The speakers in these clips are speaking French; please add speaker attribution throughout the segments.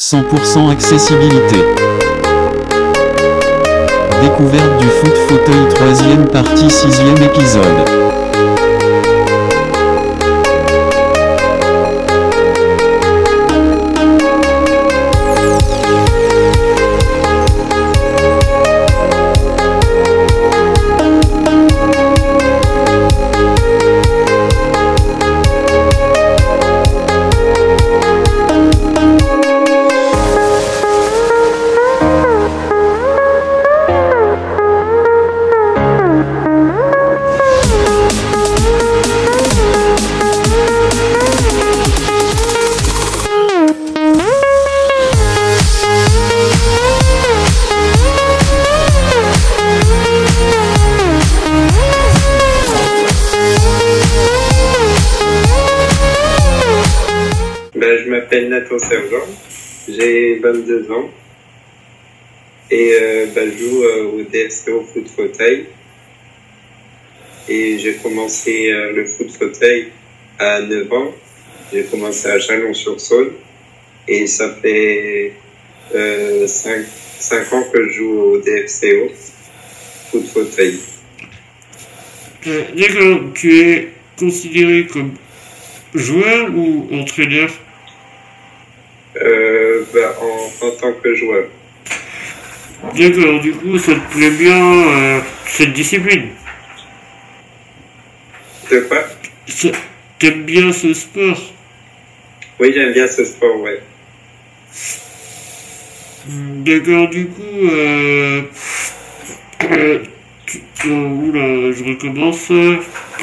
Speaker 1: 100% accessibilité. Découverte du foot fauteuil 3e partie 6e épisode.
Speaker 2: Je m'appelle Nathan Sergent, j'ai 22 ans et je joue au DFCO foot fauteuil. Et j'ai commencé le foot fauteuil à 9 ans. J'ai commencé à Chalon-sur-Saône et ça fait 5 ans que je joue au DFCO foot fauteuil.
Speaker 3: D'accord, tu es considéré comme joueur ou entraîneur?
Speaker 2: En tant que joueur.
Speaker 3: D'accord, du coup, ça te plaît bien cette discipline?
Speaker 2: De quoi?
Speaker 3: T'aimes bien ce sport?
Speaker 2: Oui, j'aime bien ce sport, ouais.
Speaker 3: D'accord, du coup, oula, je recommence.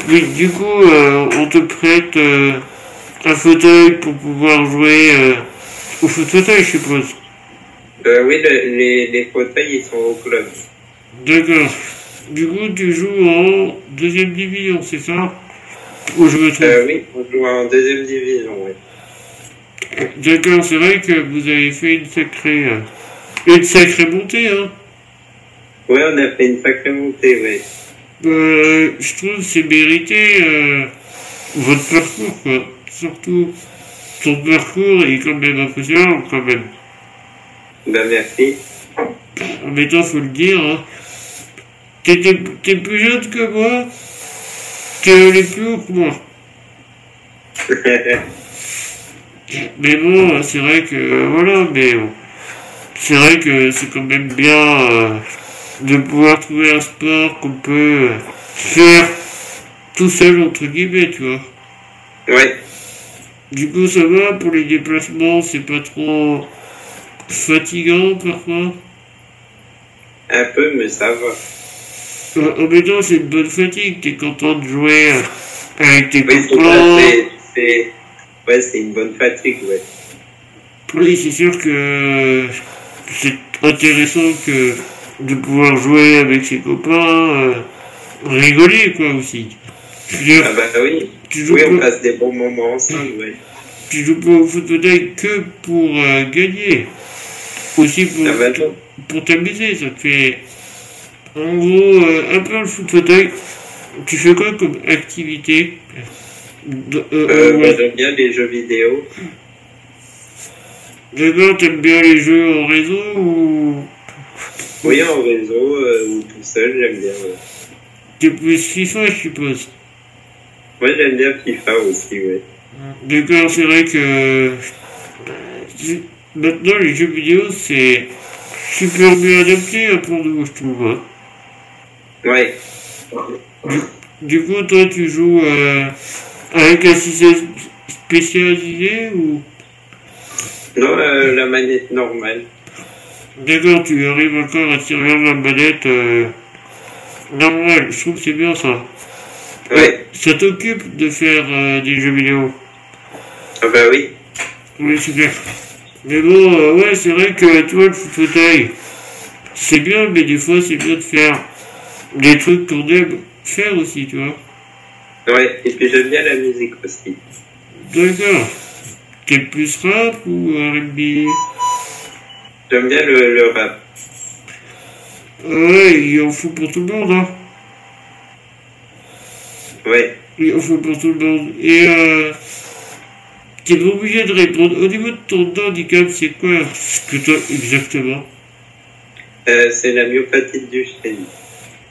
Speaker 3: Oui, du coup, on te prête un fauteuil pour pouvoir jouer au foot fauteuil, je suppose.
Speaker 2: Oui, les fauteuils, ils sont au club.
Speaker 3: D'accord. Du coup, tu joues en deuxième division, c'est ça? Ou je me trompe?
Speaker 2: Oui, on joue en deuxième division, oui.
Speaker 3: D'accord, c'est vrai que vous avez fait une sacrée montée, hein.
Speaker 2: Oui, on a fait une sacrée montée, oui.
Speaker 3: Je trouve que c'est mérité votre parcours, quoi. Surtout, ton parcours est quand même impressionnant, quand même.
Speaker 2: Merci.
Speaker 3: En même temps, faut le dire, hein. T'es plus jeune que moi, t'es allé plus haut que moi. Mais bon, c'est vrai que, voilà, mais bon. C'est vrai que c'est quand même bien de pouvoir trouver un sport qu'on peut faire tout seul, entre guillemets, tu vois.
Speaker 2: Ouais.
Speaker 3: Du coup, ça va pour les déplacements, c'est pas trop fatigant parfois?
Speaker 2: Un peu, mais ça va.
Speaker 3: En même temps, c'est une bonne fatigue, t'es content de jouer avec tes
Speaker 2: Oui,
Speaker 3: copains.
Speaker 2: c'est une bonne fatigue, ouais.
Speaker 3: Oui, c'est sûr que c'est intéressant que de pouvoir jouer avec ses copains, rigoler quoi aussi.
Speaker 2: Ah bah oui, on passe des bons moments ensemble, ouais.
Speaker 3: Tu joues pas au foot fauteuil que pour gagner, aussi pour t'amuser, ça te fait en gros un peu le foot fauteuil. Tu fais quoi comme activité?
Speaker 2: J'aime bien les jeux vidéo.
Speaker 3: D'accord, t'aimes bien les jeux en réseau ou...
Speaker 2: Oui, en réseau ou tout seul, j'aime bien. Ouais.
Speaker 3: T'es plus FIFA, je suppose.
Speaker 2: Moi, j'aime bien FIFA aussi, oui.
Speaker 3: D'accord, c'est vrai que maintenant les jeux vidéo c'est super bien adapté pour nous, je trouve. Hein.
Speaker 2: Ouais.
Speaker 3: Du coup, toi, tu joues avec un système spécialisé ou...
Speaker 2: Non, la manette normale.
Speaker 3: D'accord, tu arrives encore à servir la manette normale. Je trouve que c'est bien ça.
Speaker 2: Ouais.
Speaker 3: Ça t'occupe de faire des jeux vidéo?
Speaker 2: Ah bah oui.
Speaker 3: Oui, super. Mais bon, ouais, c'est vrai que toi, le foot fauteuil, c'est bien, mais des fois, c'est bien de faire des trucs qu'on aime faire aussi, tu vois.
Speaker 2: Ouais, et puis j'aime bien la musique aussi.
Speaker 3: D'accord. T'es plus rap ou R&B?
Speaker 2: J'aime bien le rap.
Speaker 3: Ouais, il en faut pour tout le monde, hein.
Speaker 2: Ouais.
Speaker 3: Il en faut pour tout le monde. Et t'es pas obligé de répondre. Au niveau de ton handicap, c'est quoi ce que toi exactement?
Speaker 2: C'est la myopathie du Duchenne.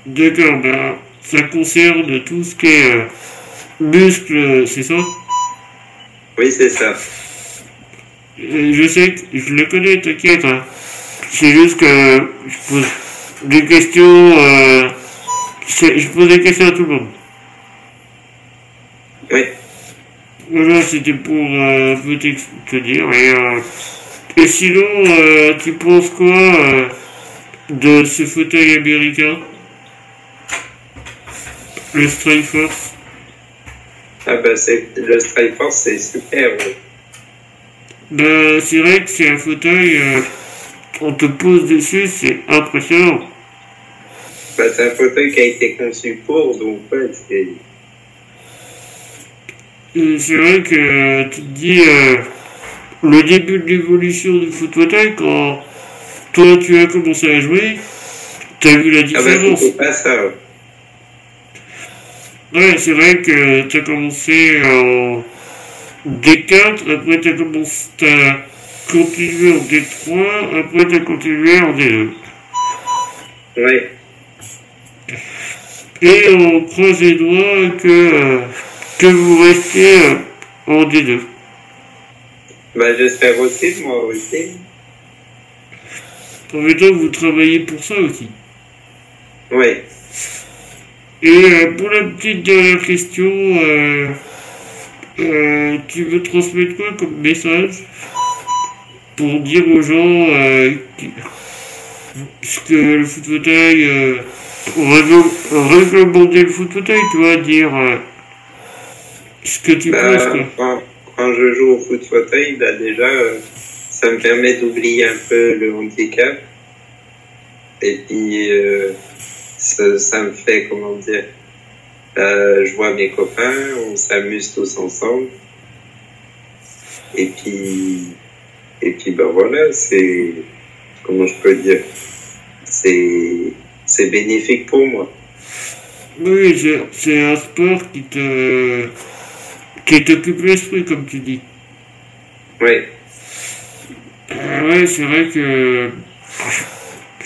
Speaker 3: D'accord, bah, ça concerne tout ce qui est muscle, c'est ça?
Speaker 2: Oui, c'est ça.
Speaker 3: Je sais que je le connais, t'inquiète. Hein. C'est juste que je pose des questions. Je pose des questions à tout le monde.
Speaker 2: Oui.
Speaker 3: Voilà, c'était pour peut-être te dire. Et sinon, tu penses quoi de ce fauteuil américain? Le Strikeforce?
Speaker 2: Ah bah le Strikeforce, c'est super. Ouais.
Speaker 3: Ben, c'est vrai que c'est un fauteuil, on te pose dessus, c'est impressionnant.
Speaker 2: Bah, c'est un fauteuil qui a été conçu pour, donc ouais, c'est...
Speaker 3: C'est vrai que tu te dis, le début de l'évolution du fauteuil, quand toi tu as commencé à jouer, t'as vu la
Speaker 2: Ah bah
Speaker 3: différence.
Speaker 2: c'était pas ça.
Speaker 3: Ouais, c'est vrai que t'as commencé en D4, après t'as continué en D3, après t'as continué en D2.
Speaker 2: Ouais.
Speaker 3: Et on croise les doigts que vous restez en D2.
Speaker 2: Bah j'espère aussi, moi aussi.
Speaker 3: En même temps, vous travaillez pour ça aussi.
Speaker 2: Ouais.
Speaker 3: Et pour la petite dernière question, tu veux transmettre quoi comme message pour dire aux gens que le foot fauteuil, réglementer le foot fauteuil, tu vois, dire ce que tu penses, quoi.
Speaker 2: Quand je joue au foot fauteuil, bah déjà, ça me permet d'oublier un peu le handicap. Et puis, ça me fait, comment dire, je vois mes copains, on s'amuse tous ensemble. Et puis ben voilà, c'est, comment je peux dire, c'est bénéfique pour moi.
Speaker 3: Oui, c'est un sport qui t'occupe l'esprit, comme tu dis.
Speaker 2: Oui.
Speaker 3: Ouais, c'est vrai que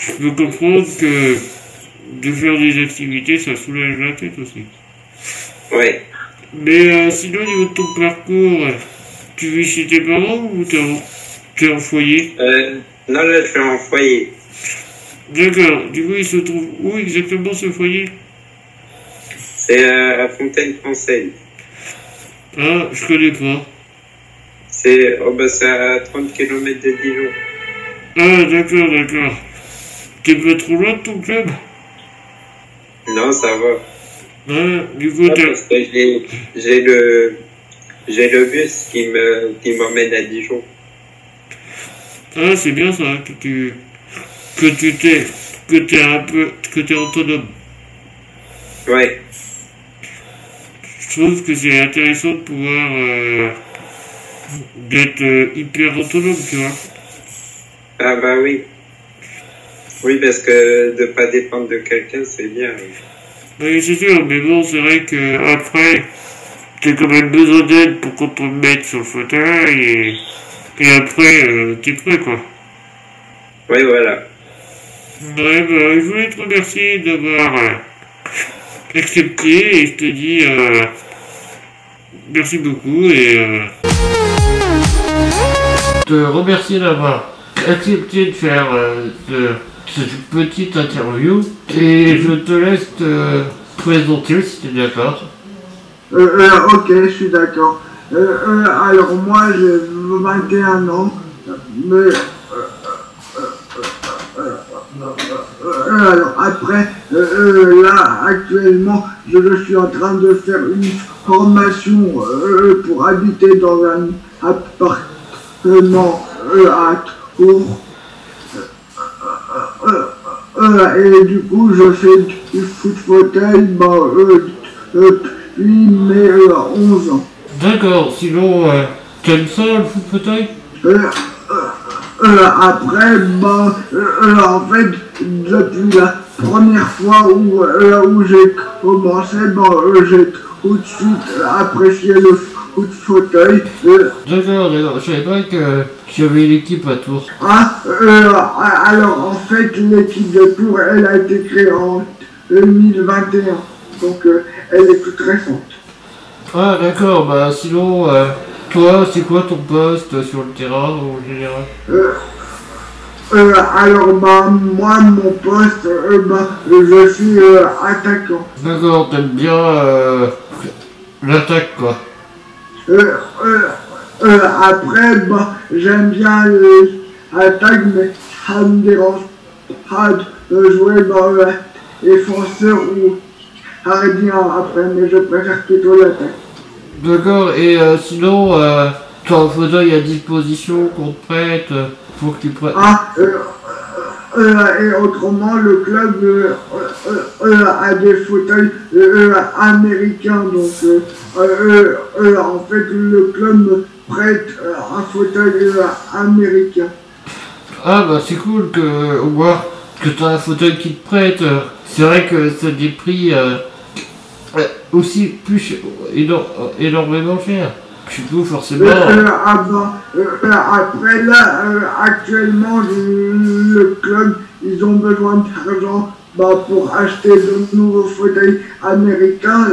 Speaker 3: je peux comprendre que de faire des activités, ça soulage la tête aussi.
Speaker 2: Oui.
Speaker 3: Mais sinon, au niveau de ton parcours, tu vis chez tes parents ou t'es en foyer?
Speaker 2: Non, là, je suis en foyer.
Speaker 3: D'accord. Du coup, il se trouve où exactement ce foyer?
Speaker 2: C'est à Fontaine-Française.
Speaker 3: Ah, je connais pas.
Speaker 2: C'est à 30 km de Dijon.
Speaker 3: Ah, d'accord. T'es pas trop loin de ton club?
Speaker 2: Non, ça va.
Speaker 3: Ah, du coup,
Speaker 2: Parce que j'ai le bus qui m'emmène à Dijon.
Speaker 3: Ah, c'est bien ça, que t'es autonome.
Speaker 2: Ouais.
Speaker 3: Je trouve que c'est intéressant de pouvoir d'être hyper autonome, tu vois.
Speaker 2: Ah bah oui. Oui, parce que de pas dépendre de quelqu'un, c'est bien.
Speaker 3: Oui, c'est sûr, mais bon, c'est vrai que après, t'as quand même besoin d'aide pour qu'on te mette sur le fauteuil et après, t'es prêt, quoi.
Speaker 2: Oui, voilà.
Speaker 3: Ouais, bah, je voulais te remercier d'avoir accepté et je te dis merci beaucoup et te remercier d'avoir accepté de faire cette petite interview et je te laisse te présenter si tu es d'accord.
Speaker 4: Ok, je suis d'accord. Alors moi j'ai 21 ans, mais alors après, là actuellement, je suis en train de faire une formation pour habiter dans un appartement à Tours. Et du coup, je fais du foot fauteuil depuis mes 11 ans.
Speaker 3: D'accord, sinon, t'aimes ça le foot fauteuil?
Speaker 4: Après, en fait, depuis la première fois où j'ai commencé, j'ai tout de suite apprécié le foot fauteuil.
Speaker 3: D'accord, d'accord. Je savais pas qu'il y avait une équipe à Tours.
Speaker 4: Alors en fait, l'équipe de Tours, elle a été créée en 2021, donc elle est toute récente.
Speaker 3: Ah, d'accord. Bah, sinon, toi, c'est quoi ton poste sur le terrain en général?
Speaker 4: Alors moi, mon poste, je suis attaquant.
Speaker 3: D'accord, t'aimes bien l'attaque, quoi.
Speaker 4: Après, j'aime bien l'attaque, mais ça me dérange pas de jouer défenseur ou gardien après, mais je préfère plutôt l'attaque.
Speaker 3: D'accord, et sinon, t'as un fauteuil à disposition qu'on te prête pour que tu prennes.
Speaker 4: Et autrement, le club a des fauteuils américains, donc en fait, le club me prête un fauteuil américain.
Speaker 3: Ah, bah, c'est cool que, au moins, que t'as un fauteuil qui te prête. C'est vrai que c'est des prix aussi plus énormément cher. Du coup, forcément.
Speaker 4: Après là, actuellement, le club, ils ont besoin d'argent pour acheter de nouveaux fauteuils américains.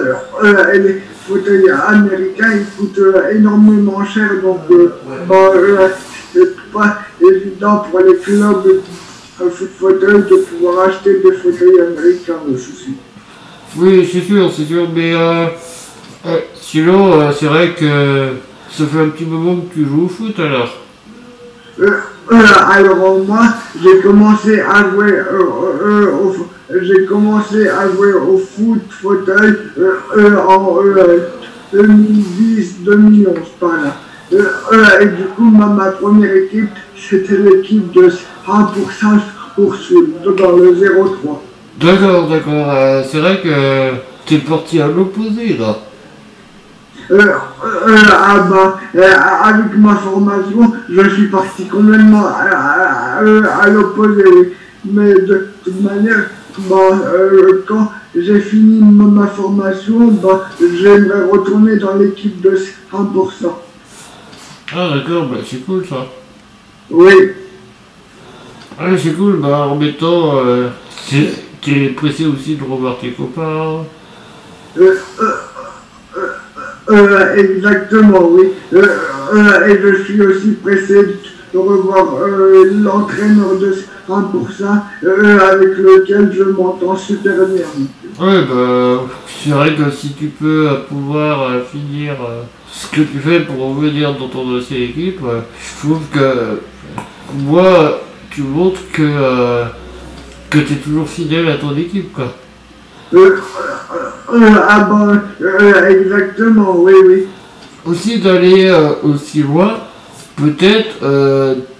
Speaker 4: Et les fauteuils américains, ils coûtent énormément cher, donc c'est pas évident pour les clubs de fauteuil de pouvoir acheter des fauteuils américains aussi.
Speaker 3: Oui, c'est sûr, mais sinon, c'est vrai que ça fait un petit moment que tu joues au foot alors.
Speaker 4: Alors moi, j'ai commencé à jouer au foot fauteuil en 2010-2011 par là. Et du coup, ma première équipe, c'était l'équipe de 1% pour Soule, dans le 03.
Speaker 3: D'accord, c'est vrai que t'es parti à l'opposé là.
Speaker 4: Avec ma formation, je suis parti complètement à l'opposé, oui. Mais de toute manière, quand j'ai fini ma formation, j'aimerais retourner dans l'équipe de 100%.
Speaker 3: Ah d'accord, c'est cool ça.
Speaker 4: Oui.
Speaker 3: Ah c'est cool, en même temps, t'es pressé aussi de revoir tes copains.
Speaker 4: Exactement, oui. Et je suis aussi pressé de revoir l'entraîneur de 100% avec lequel je m'entends super bien.
Speaker 3: Ouais, c'est vrai que si tu peux pouvoir finir ce que tu fais pour revenir dans ton dossier équipe, je trouve que moi, tu montres que tu es toujours fidèle à ton équipe, quoi.
Speaker 4: Exactement, oui.
Speaker 3: Aussi d'aller aussi loin, peut-être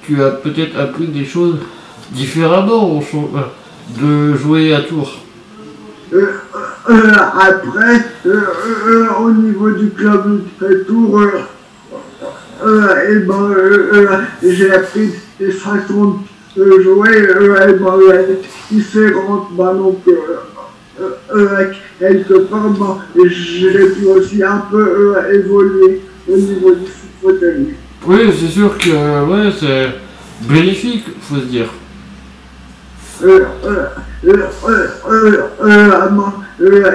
Speaker 3: tu as peut-être appris des choses différemment de jouer à Tours.
Speaker 4: Après, au niveau du club de Tours, j'ai appris des façons de jouer différentes, donc quelque part, j'ai pu aussi un peu évoluer au niveau du fauteuil.
Speaker 3: Oui, c'est sûr que c'est bénéfique, faut se dire.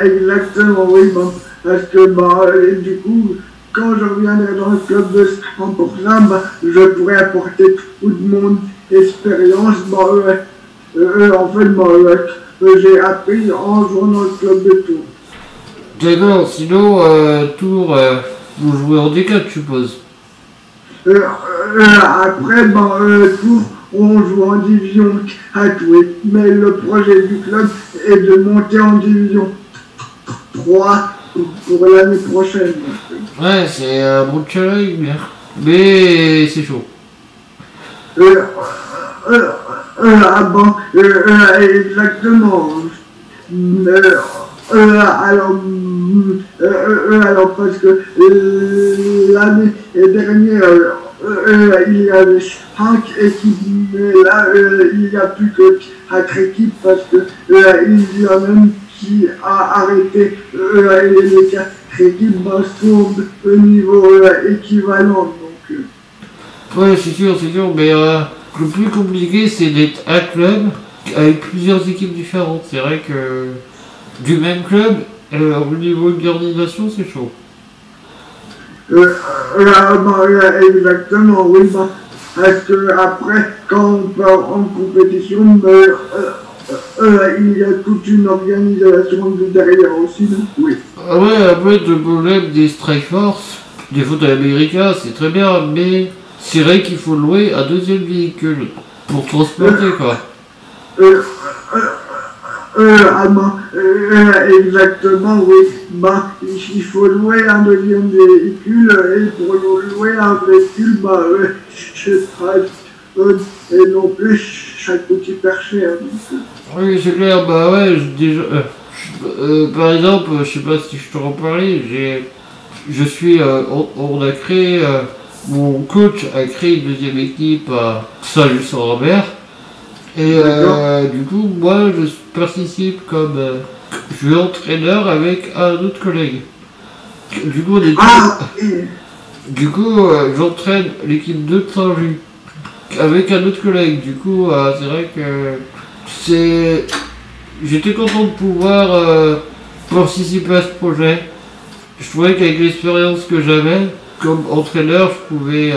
Speaker 4: Exactement, oui, parce que du coup, quand je reviendrai dans le club de 100%, je pourrais apporter toute mon expérience. En fait, j'ai appris en jouant dans le club de Tours.
Speaker 3: D'accord, sinon, Tours, vous jouez en D4, je suppose.
Speaker 4: Après, Tours, on joue en division 4, oui, mais le projet du club est de monter en division 3 pour l'année prochaine.
Speaker 3: Ouais, c'est un bon challenge, mais c'est chaud.
Speaker 4: Exactement. Alors parce que l'année dernière, il y avait 5 équipes, mais là, il n'y a plus que 4 équipes parce que il y a même qui a arrêté les 4 équipes sont au niveau équivalent. Donc,
Speaker 3: Ouais, c'est sûr, mais le plus compliqué c'est d'être un club avec plusieurs équipes différentes. C'est vrai que du même club, au niveau de l'organisation, c'est chaud.
Speaker 4: Exactement, oui. Parce que après, quand on part en compétition, il y a toute une organisation derrière aussi. Donc, oui.
Speaker 3: Ah ouais, après le problème des Strike Force, des fauteuils américains, c'est très bien, mais c'est vrai qu'il faut louer un deuxième véhicule pour transporter quoi.
Speaker 4: Exactement, oui. Il faut louer un deuxième véhicule et pour louer un véhicule, c'est pas et non plus ça coûte hyper cher.
Speaker 3: Oui, c'est clair, bah ouais, déjà, par exemple, je sais pas si je te reparlais, on a créé, mon coach a créé une deuxième équipe à Saint-Just-en-Robert. Et du coup, moi, je participe comme je suis entraîneur avec un autre collègue. Du coup, j'entraîne l'équipe de Saint-Just avec un autre collègue. Du coup, c'est vrai que j'étais content de pouvoir participer à ce projet. Je trouvais qu'avec l'expérience que j'avais comme entraîneur, je pouvais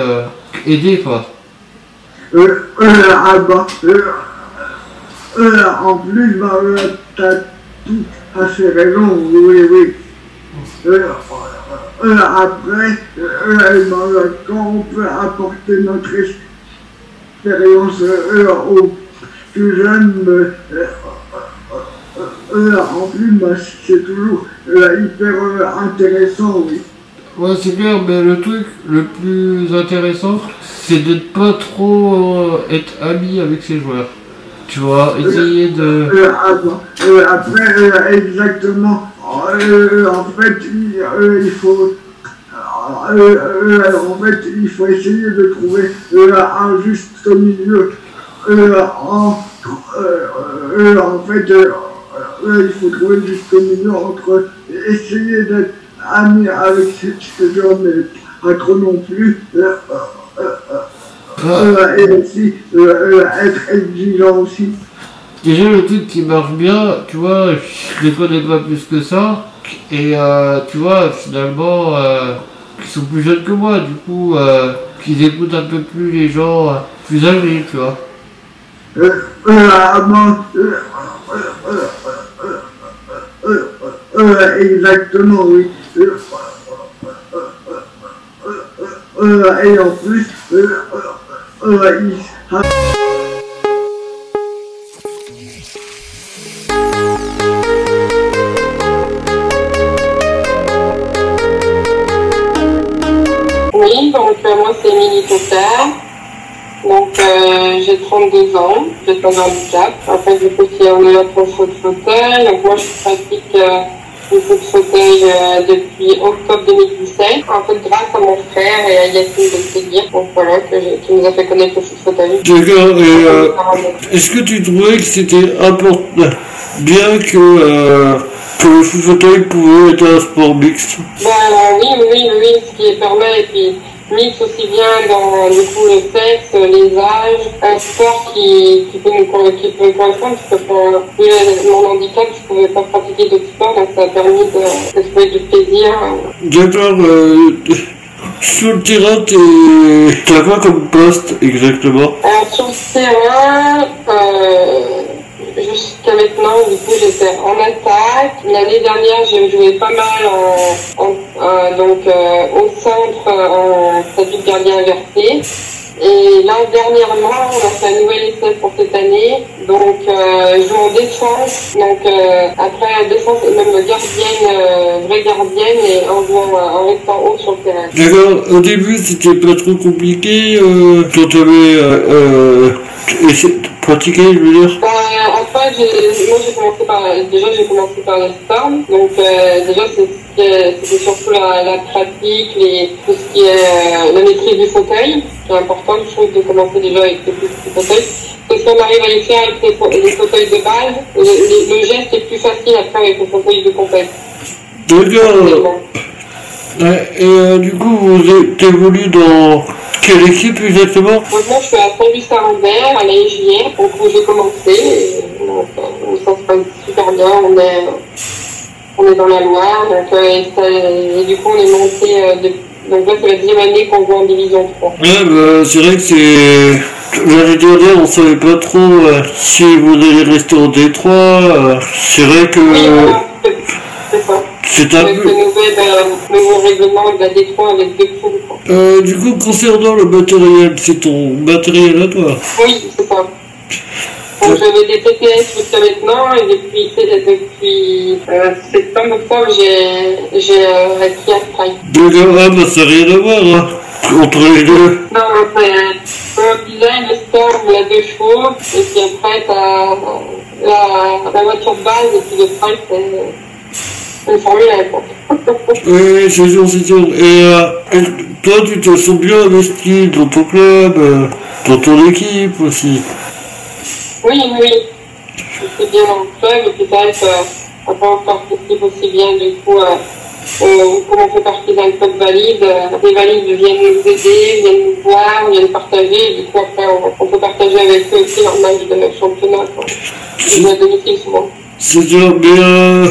Speaker 3: aider quoi.
Speaker 4: En plus, t'as tout à fait raison, oui. Après, quand on peut apporter notre expérience aux plus jeunes, en plus, c'est toujours hyper intéressant, oui.
Speaker 3: Ouais, c'est clair, mais le truc le plus intéressant, c'est de ne pas trop être ami avec ses joueurs. Tu vois, essayer de...
Speaker 4: après, exactement, en fait, il faut essayer de trouver un juste milieu. En fait, il faut trouver le juste milieu entre essayer d'être ami avec ces gens, mais pas trop non plus. Et aussi être exigeant aussi.
Speaker 3: Déjà le truc qui marche bien, tu vois, je les connais pas plus que ça, et tu vois, finalement, ils sont plus jeunes que moi, du coup, qu'ils écoutent un peu plus les gens plus âgés, tu vois.
Speaker 4: Exactement, oui. Et en plus,
Speaker 5: Oui, donc moi c'est Émilie Cotter. Donc j'ai 32 ans, j'ai pas de handicap. Après du coup c'est en est pour le foot fauteuil. Donc moi je pratique le foot fauteuil depuis octobre 2017. En fait grâce à mon frère et à Yacine Belséguir, donc voilà, qui nous a fait connaître le foot fauteuil.
Speaker 3: D'accord, et est-ce que tu trouvais que c'était important, bien que le foot fauteuil pouvait être un sport mixte?
Speaker 5: Oui, ce qui permet, et puis mix aussi bien dans du coup le sexe, les âges, un sport qui peut me correspondre, parce que pour mon handicap, je pouvais pas pratiquer d'autres sports, donc ça a permis de trouver du plaisir.
Speaker 3: D'accord, sur le terrain, t'as quoi comme poste exactement?
Speaker 5: Alors sur le terrain, jusqu'à maintenant, du coup, j'étais en attaque. L'année dernière, j'ai joué pas mal au centre en statut de gardien inversé. Et là, dernièrement, on a fait un nouvel essai pour cette année. Donc, je joue en défense. Donc, après la défense, même gardienne, vraie gardienne, et en restant haut sur le terrain.
Speaker 3: D'accord, au début, c'était pas trop compliqué quand t'avais pratiqué, je veux dire?
Speaker 5: Après, j'ai commencé par les Storm. Donc, déjà, c'était surtout la pratique, tout ce qui est la maîtrise du fauteuil. C'est important, je trouve, de commencer déjà avec les petits fauteuils. Parce qu'on arrive à les faire avec les fauteuils de base, le geste est plus facile après avec le fauteuil de compète.
Speaker 3: D'accord. Et du coup, vous évoluez dans quelle équipe exactement?
Speaker 5: Maintenant, je suis à Saint-Just-Saint-Lambert, à l'AIJR, donc où j'ai commencé. Et, ça se passe super bien. On est dans la Loire, donc, et du coup, on est monté. Donc là, c'est la 10e année qu'on joue en division 3.
Speaker 3: Ouais, c'est vrai que c'est. L'année dernière, on savait pas trop si vous allez rester en D3. C'est vrai que.
Speaker 5: Oui, voilà, c'est ça.
Speaker 3: C'est un
Speaker 5: avec
Speaker 3: peu.
Speaker 5: le nouveau règlement de la D3 avec 2 poules.
Speaker 3: Du coup, concernant le matériel, c'est ton matériel à toi?
Speaker 5: Oui, c'est ça. Donc j'avais des TTS jusqu'à maintenant et depuis septembre-octobre, j'ai acquis un strike.
Speaker 3: D'accord, bah ça n'a rien à voir hein, entre les deux.
Speaker 5: Non, c'est un design, le Storm, la 2 chevaux, et puis après, t'as la voiture de base, et puis le strike, c'est une Formule 1, quoi.
Speaker 3: Oui, c'est sûr, c'est sûr. Et toi, tu te sens bien investi dans ton club, dans ton équipe aussi?
Speaker 5: Oui. C'est bien dans le club, et puis c'est vrai qu'on participe aussi bien, du coup, comme on fait partie d'un club valide, les valides viennent nous aider, viennent nous voir, viennent partager, et du coup, après, on peut partager avec eux aussi leur match de championnat, quoi. Ils sont à domicile souvent.
Speaker 3: C'est sûr, mais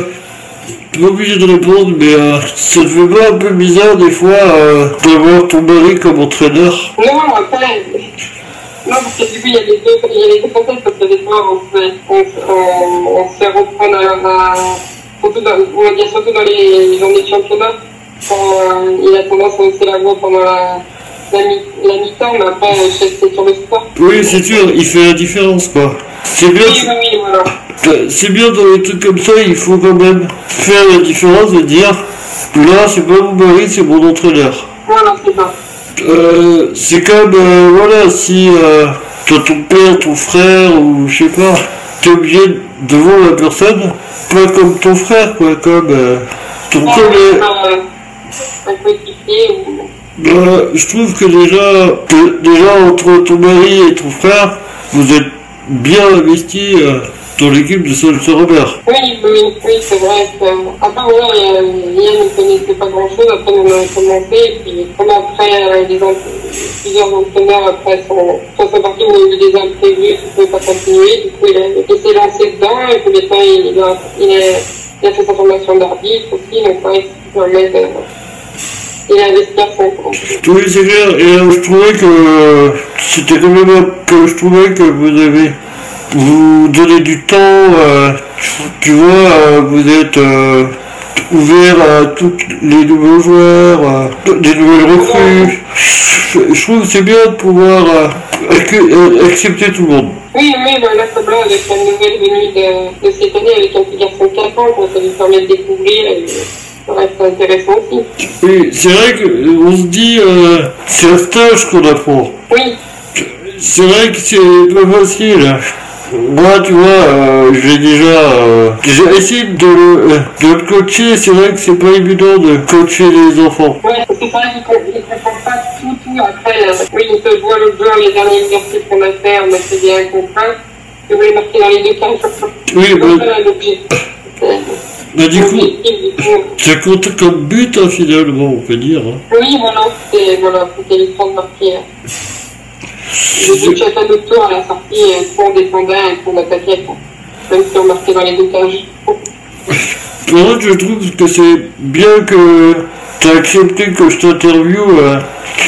Speaker 3: t'es pas obligé de répondre, mais ça te fait pas un peu bizarre des fois d'avoir ton mari comme entraîneur?
Speaker 5: Non, après, non, parce que du coup, il y a les deux facettes, parce que des fois, on se fait reprendre surtout dans les journées de championnat, quand il a tendance à hausser la voix pendant la mi-temps, mais après, c'est sur le sport.
Speaker 3: Oui, c'est sûr, il fait la différence, quoi. C'est bien,
Speaker 5: Oui, voilà.
Speaker 3: c'est bien dans les trucs comme ça, il faut quand même faire la différence et dire, là, c'est pas mon mari, c'est mon entraîneur.
Speaker 5: Voilà, c'est ça.
Speaker 3: C'est comme, voilà, si t'as ton père, ton frère, ou je sais pas, t'es obligé de voir la personne, pas comme ton frère, quoi, comme ton collègue.
Speaker 5: Un coéquipier ou...
Speaker 3: Je trouve que déjà entre ton mari et ton frère, vous êtes bien investis dans l'équipe de Saint-Robert.
Speaker 5: Oui, c'est vrai. Après, voilà, Yann ne connaissait pas grand-chose. Après, on a commencé. Et puis, comme après, plusieurs entraîneurs après sont partis où il y a eu des imprévus, qui ne pouvaient pas continuer. Du coup, il s'est lancé dedans. Et puis, maintenant, il a fait sa formation d'arbitre aussi. Donc, c'est vrai que ça permet il a investi à fond.
Speaker 3: Oui, c'est clair. Et je trouvais que c'était quand même je trouvais que vous donnez du temps, tu vois, vous êtes ouvert à tous les nouveaux joueurs, des nouvelles recrues. Je trouve que c'est bien de pouvoir accepter tout le monde.
Speaker 5: Oui, voilà, comme là, avec la nouvelle venue de cette année, avec un petit garçon de 4 ans, ça lui permet de découvrir. Ça reste intéressant aussi.
Speaker 3: Oui, c'est vrai qu'on se dit, c'est un stage qu'on apprend.
Speaker 5: Oui.
Speaker 3: C'est vrai que c'est pas facile. Moi, tu vois, j'ai déjà essayé de le coacher. C'est vrai que c'est pas évident de coacher les enfants.
Speaker 5: Ouais, parce que c'est vrai qu'ils ne comprennent pas tout après. Oui, ils se voient l'autre jour, les derniers exercices qu'on a fait, on a fait des contraintes. Je voulais marquer dans les deux cas.
Speaker 3: Oui, bah du coup, ça compte comme but, hein, finalement, on peut dire. Hein.
Speaker 5: Oui, c'était l'histoire de marquer. Le but chacun notre tour à la sortie, soit on défendait et soit on attaquait. Même si on marquait dans les deux cages.
Speaker 3: Moi, je trouve que c'est bien que tu as accepté que je t'interviewe.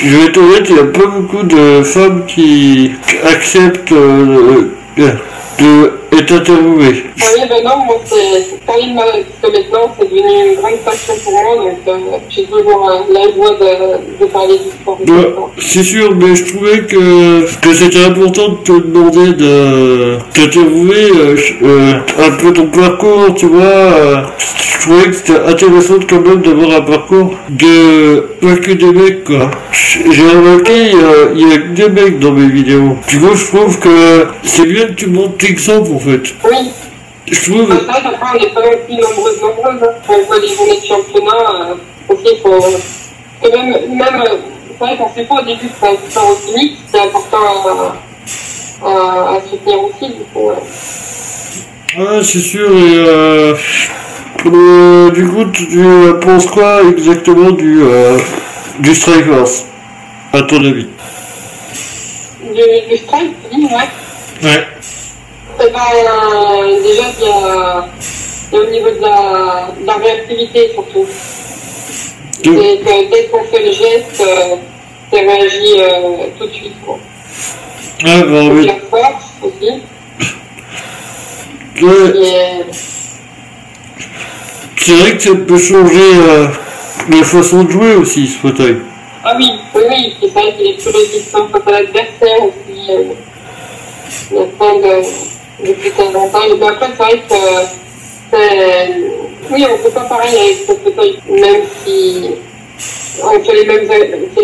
Speaker 3: Je vais être honnête, il n'y a pas beaucoup de femmes qui acceptent d'être interviewées.
Speaker 5: Oui, non, moi, parler de parce que maintenant, c'est devenu une grande passion pour moi, donc j'ai toujours la joie de parler du sport.
Speaker 3: C'est sûr, mais je trouvais que c'était important de te demander de t'interviewer un peu ton parcours, tu vois. Je trouvais que c'était intéressant quand même d'avoir un parcours pas que des mecs, quoi. J'ai remarqué, il y a que des mecs dans mes vidéos. Du coup, je trouve que c'est bien que tu montres l'exemple, fait.
Speaker 5: Oui.
Speaker 3: Je trouve.
Speaker 5: C'est vrai qu'après, on n'est pas non plus nombreuses. Hein. Quand on voit les journées de championnat, aussi, il faut. Et même c'est vrai qu'on ne sait pas au début que c'est un sport aussi, c'est important à soutenir aussi, du coup.
Speaker 3: Ouais, c'est sûr, et du coup, tu penses quoi exactement du Strikers, à ton avis?
Speaker 5: Du strike, oui, ouais.
Speaker 3: Ouais.
Speaker 5: Eh ben, déjà, il y a au niveau de la réactivité, surtout. C'est que dès qu'on fait le geste, ça réagit tout de suite, quoi.
Speaker 3: Ah, bah oui.
Speaker 5: La force aussi.
Speaker 3: Ouais. C'est vrai que ça peut changer la façon de jouer aussi, ce fauteuil.
Speaker 5: Ah oui, c'est vrai qu'il est plus résistant face à l'adversaire aussi. Il y a plein de petits avantages. Mais après, c'est vrai que oui, on ne fait pas pareil avec ce fauteuil, même si on fait les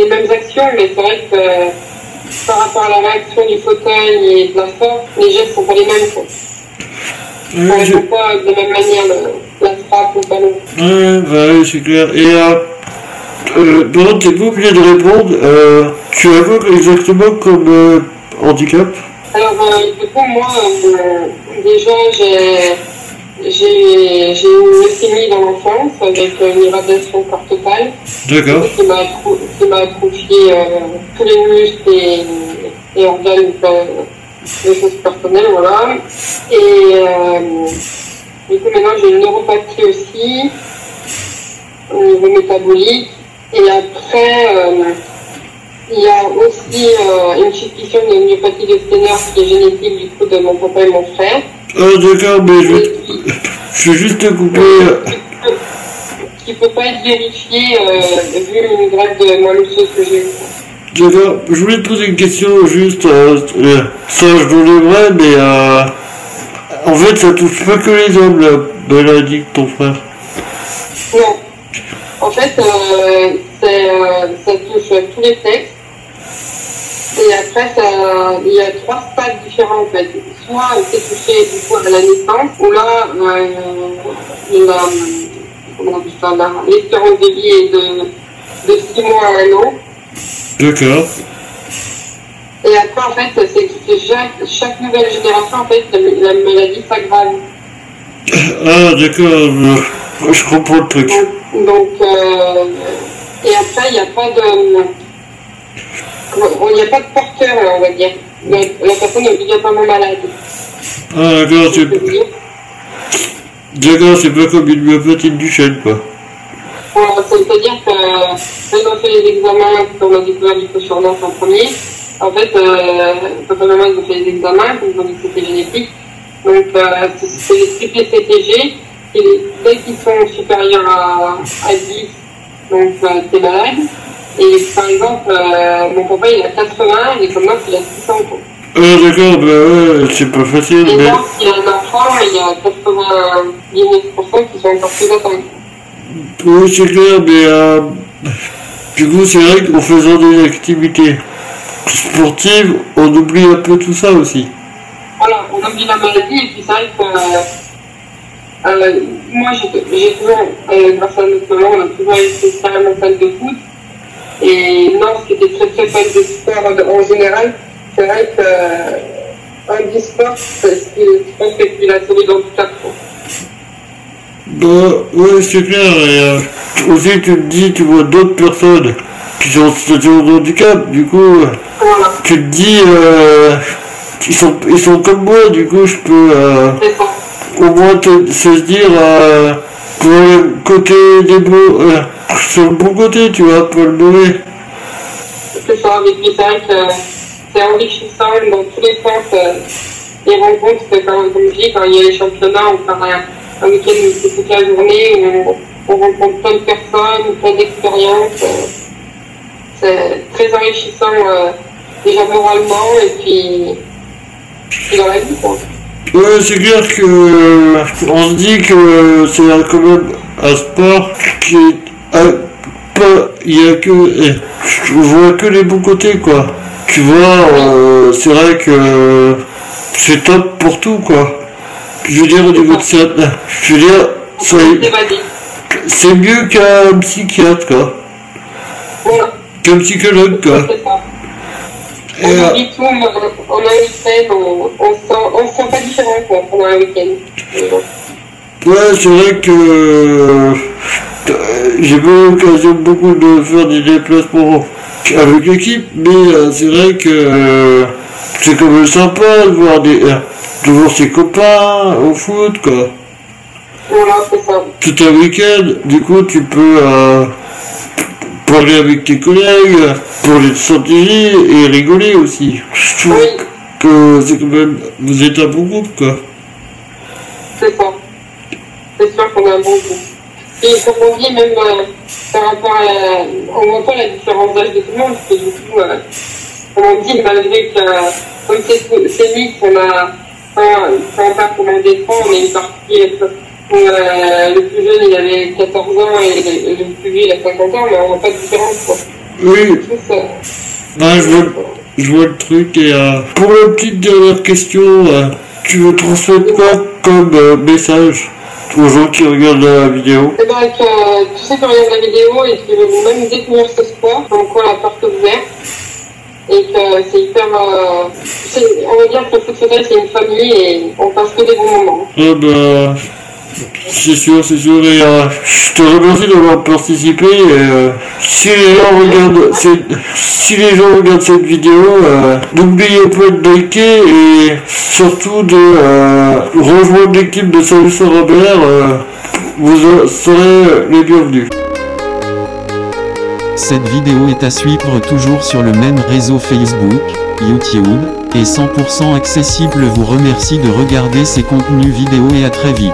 Speaker 5: mêmes actions, mais c'est vrai que par rapport à la réaction du fauteuil et de la force, les gestes ne sont pas les mêmes, quoi. On ne répond pas de la même manière la frappe ou le ballon.
Speaker 3: Ouais, bah oui, c'est clair. Et pendant que tu n'es pas obligé de répondre, tu as exactement comme handicap?
Speaker 5: Alors, du coup, moi, déjà, j'ai eu une leucémie dans l'enfance avec une irradiation corps totale.
Speaker 3: D'accord.
Speaker 5: Qui m'a atrophié tous les muscles et organes, des choses personnelles, voilà. Et du coup, maintenant, j'ai une neuropathie aussi, au niveau métabolique. Et après, il y a aussi une suspicion de myopathie de Steiner qui est génétique du coup de mon papa et mon frère.
Speaker 3: Ah d'accord, mais je vais juste te couper.
Speaker 5: Qui ne peut pas être vérifié vu une greffe de moelle osseuse que j'ai eue.
Speaker 3: D'accord, je voulais te poser une question juste, ça je l'aimerais, mais en fait ça touche pas que les hommes, la maladie de ton frère.
Speaker 5: Non. En fait, ça touche tous les sexes. Et après, il y a 3 stades différents en fait. Soit c'est touché du coup à la naissance, ou là, l'espérance de vie est de 6 mois à 1 an.
Speaker 3: D'accord.
Speaker 5: Et après, en fait, c'est que chaque nouvelle génération, en fait, la maladie s'aggrave.
Speaker 3: Ah d'accord, je comprends le truc.
Speaker 5: Donc et après, il n'y a pas de porteur, on va dire. La personne est obligatoirement malade.
Speaker 3: Ah d'accord, c'est pas comme une myopathie de Duchenne, quoi.
Speaker 5: Voilà, c'est-à-dire que quand on fait les examens, quand on a découvert du co-surdance en premier, en fait, quand maman ils ont fait les examens, ils ont dit que c'était génétique. Donc c'est les triplés CTG, et dès qu'ils sont supérieurs à 10, donc t'es malade. Et par exemple, mon papa il a 80, et comme moi il a 600 ans.
Speaker 3: Ah d'accord, bah ouais, c'est pas facile.
Speaker 5: Et
Speaker 3: mais...
Speaker 5: lorsqu'il y a un enfant, il y a 99% qui sont encore plus atteints.
Speaker 3: Oui, c'est clair, mais du coup, c'est vrai qu'en faisant des activités sportives, on oublie un peu tout ça aussi.
Speaker 5: Voilà, on oublie la maladie, et puis c'est vrai que moi, j'ai toujours, grâce à notre maman, on a toujours été carrément fan de foot. Et non, qui était très très fan de sport en général, c'est vrai qu'un du sport, je pense qu'il a sauvé dans toute la France.
Speaker 3: Bah, ouais, c'est clair, et aussi tu te dis, tu vois d'autres personnes qui sont en situation de handicap, du coup,
Speaker 5: Voilà.
Speaker 3: tu te dis, ils sont comme moi, du coup, je peux au moins se dire, pour le côté des beaux, sur le bon côté, tu vois, pour le mauvais.
Speaker 5: C'est ça, et puis c'est vrai que c'est enrichissant dans tous les sens, les rencontres, comme je dis, quand il y a les championnats, on fait un week-end où c'est toute la journée, où on rencontre plein de personnes, plein d'expériences. C'est très enrichissant, déjà moralement, et puis dans la vie, quoi.
Speaker 3: Ouais, c'est clair que on se dit que c'est quand même un sport qui est pas, il y a que, je vois que les bons côtés, quoi. Tu vois, c'est vrai que c'est top pour tout, quoi. Je veux dire, au niveau de ça, je veux dire, c'est mieux qu'un psychiatre, quoi.
Speaker 5: Voilà.
Speaker 3: Qu'un psychologue, quoi.
Speaker 5: C'est ça.
Speaker 3: Et,
Speaker 5: On oublie tout, on a un week-end, on se sent pas différent, quoi, pendant un week-end.
Speaker 3: ouais, c'est vrai que j'ai pas eu l'occasion beaucoup de faire des déplacements avec l'équipe, mais c'est vrai que c'est quand même sympa de voir de voir ses copains au foot, quoi.
Speaker 5: Voilà, c'est ça.
Speaker 3: Tout un week-end, du coup tu peux parler avec tes collègues, parler de stratégie et rigoler aussi. Je trouve que c'est quand même, vous êtes un bon groupe, quoi.
Speaker 5: C'est ça. C'est sûr qu'on a un bon groupe. Et comme on dit, même par rapport à on voit pas la différence d'âge de tout le monde, parce que du coup, comme on dit, malgré que, comme c'est mix, on a, quand on part pendant des temps, on est parti, le plus jeune il avait 14 ans et le plus vieux il a 50 ans, mais on n'a pas de différence, quoi.
Speaker 3: Oui.
Speaker 5: Tous,
Speaker 3: Ouais, je vois le truc. Et pour la petite dernière question, tu veux transmettre quoi comme message aux gens qui regardent la vidéo?
Speaker 5: Eh ben, tu sais qu'on regarde la vidéo et que vous même découvrir ce sport, donc on la porte ouverte. Et que c'est hyper. On va dire que le foot fauteuil c'est une famille et on passe que des bons moments.
Speaker 3: Ah bah, c'est sûr, c'est sûr. Et je te remercie d'avoir participé. Et si les gens regardent cette vidéo, n'oubliez pas de liker et surtout de rejoindre l'équipe de Salut Robert. Vous serez les bienvenus.
Speaker 1: Cette vidéo est à suivre toujours sur le même réseau Facebook, YouTube, et 100% accessible. Vous remercie de regarder ces contenus vidéo et à très vite.